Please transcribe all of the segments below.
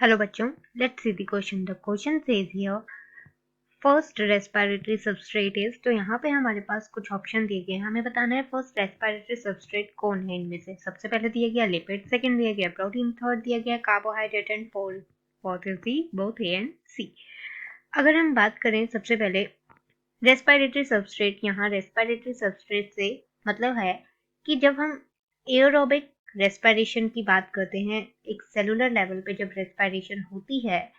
Hello बच्चों, let's see the question. The question says here first respiratory substrate is, तो यहाँ पे हमारे पास कुछ ऑप्शन दिए गए हैं, हमें बताना है फर्स्ट रेस्पिरेटरी सबस्ट्रेट कौन है इनमें से. सबसे पहले दिया गया लिपिड, सेकंड दिया गया प्रोटीन, थर्ड दिया गया carbohydrate and fourth is the both A and C. अगर हम बात करें सबसे पहले रेस्पिरेटरी सबस्ट्रेट, यहाँ रेस्पिरेटरी सबस्ट्रेट से मतलब है कि जब हम एयरोबिक रेस्पिरेशन की बात करते हैं, एक सेलुलर लेवल पे जब रेस्पिरेशन होती है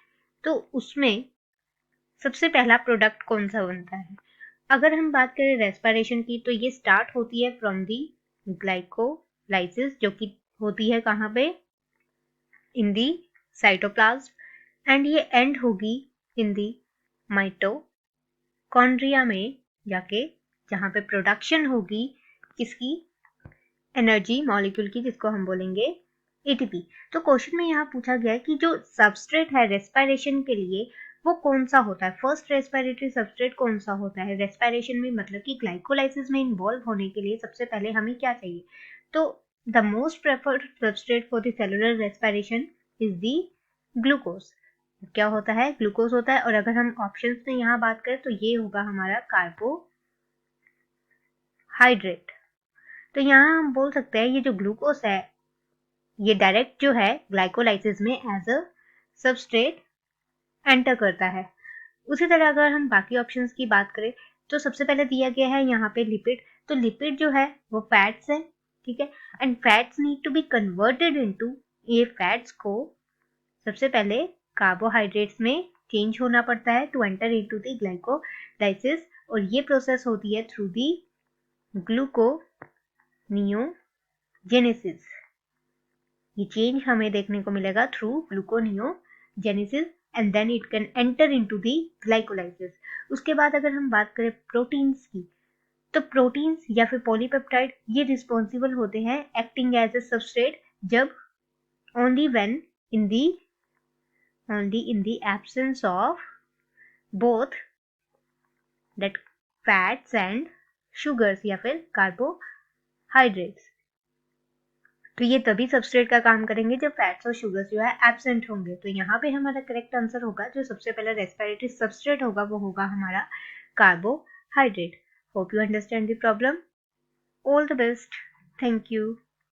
तो उसमें सबसे पहला प्रोडक्ट कौन सा बनता है. अगर हम बात करें रेस्पिरेशन की तो ये स्टार्ट होती है फ्रॉम दी ग्लाइकोलाइसिस, जो कि होती है कहाँ पे, इन दी साइटोप्लाज्म, एंड ये एंड होगी इन दी माइटोकॉन्ड्रिया में जाके, जहाँ पे प्रोडक्शन होगी किसकी, एनर्जी मॉलिक्यूल की, जिसको हम बोलेंगे एटीपी. तो क्वेश्चन में यहाँ पूछा गया है कि जो सबस्ट्रेट है रेस्पिरेशन के लिए वो कौन सा होता है, फर्स्ट रेस्पिरेटरी सबस्ट्रेट कौन सा होता है रेस्पिरेशन में, मतलब कि ग्लाइकोलाइसिस में इन्वॉल्व होने के लिए सबसे पहले हमें क्या चाहिए. तो the most preferred substrate for the cellular respiration is the glucose. क्या होता है, ग्लूकोज होता है. और अगर हम ऑप्शंस में यहाँ बात करें तो ये होगा हमारा कार्बोहाइड्रेट. तो यहाँ हम बोल सकते हैं ये जो ग्लूकोज है ये डायरेक्ट जो है ग्लाइकोलाइसिस में एज अ सबस्ट्रेट एंटर करता है. उसी तरह अगर हम बाकी ऑप्शंस की बात करें तो सबसे पहले दिया गया है यहाँ पे लिपिड. तो लिपिड जो है वो फैट्स है, ठीक है, and fats need to be converted into, ये फैट्स को सबसे पहले कार्बोहाइड्रेट्स में चेंज होना पड़ता है to enter into the glycolysis, और ये प्रोसेस होती है थ्रू दी ग्लूकोनियोजेनेसिस. ये चेंज हमें देखने को मिलेगा through gluconeogenesis and then it can enter into the glycolysis. उसके बाद अगर हम बात करें प्रोटीन्स की, तो प्रोटीन्स या फिर पॉलीपेप्टाइड ये रिस्पॉन्सिबल होते हैं एक्टिंग एज ए सबस्ट्रेट जब only in the absence of both that fats and sugars या फिर कार्बोहाइड्रेट्स. तो ये तभी सबस्ट्रेट का काम करेंगे जब फैट्स और शुगर्स जो है एब्सेंट होंगे. तो यहाँ पे हमारा करेक्ट आंसर होगा, जो सबसे पहले रेस्पिरेटरी सबस्ट्रेट होगा वो होगा हमारा carbohydrate. Hope you understand the problem. All the best. Thank you.